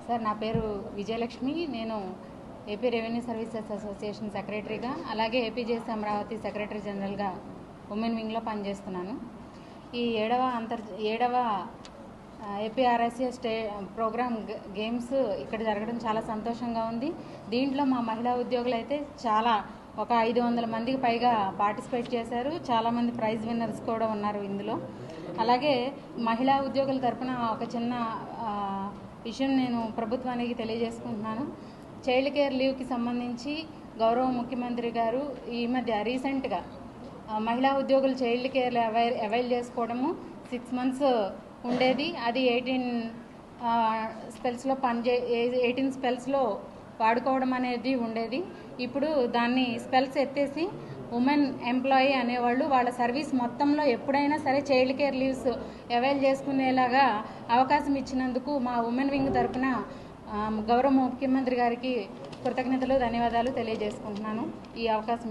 Sir నా పేరు విజయలక్ష్మి. నేను ఏపీ రెవెన్యూ సర్వీసెస్ అసోసియేషన్ సెక్రటరీగా, అలాగే ఏపీజేసీ అమరావతి సెక్రటరీ జనరల్గా ఉమెన్ వింగ్లో పనిచేస్తున్నాను. ఈ ఏడవ ఏపీఆర్ఎస్ఏ ప్రోగ్రామ్ గేమ్స్ ఇక్కడ జరగడం చాలా సంతోషంగా ఉంది. దీంట్లో మా మహిళా ఉద్యోగులు అయితే ఒక 500 మందికి పైగా పార్టిసిపేట్ చేశారు. చాలామంది ప్రైజ్ విన్నర్స్ కూడా ఉన్నారు ఇందులో. అలాగే మహిళా ఉద్యోగుల తరఫున ఒక చిన్న విషయం నేను ప్రభుత్వానికి తెలియజేసుకుంటున్నాను. చైల్డ్ కేర్ లీవ్కి సంబంధించి గౌరవ ముఖ్యమంత్రి గారు ఈ మధ్య రీసెంట్గా మహిళా ఉద్యోగులు చైల్డ్ కేర్ అవైల్ చేసుకోవడము 6 months ఉండేది. అది 18 స్పెల్స్లో వాడుకోవడం అనేది ఉండేది. ఇప్పుడు దాన్ని స్పెల్స్ ఎత్తేసి ఉమెన్ ఎంప్లాయీ అనేవాళ్ళు వాళ్ళ సర్వీస్ మొత్తంలో ఎప్పుడైనా సరే చైల్డ్ కేర్ లీవ్స్ అవైల్ చేసుకునేలాగా అవకాశం ఇచ్చినందుకు మా ఉమెన్ వింగ్ తరఫున గౌరవ ముఖ్యమంత్రి గారికి కృతజ్ఞతలు, ధన్యవాదాలు తెలియజేసుకుంటున్నాను. ఈ అవకాశం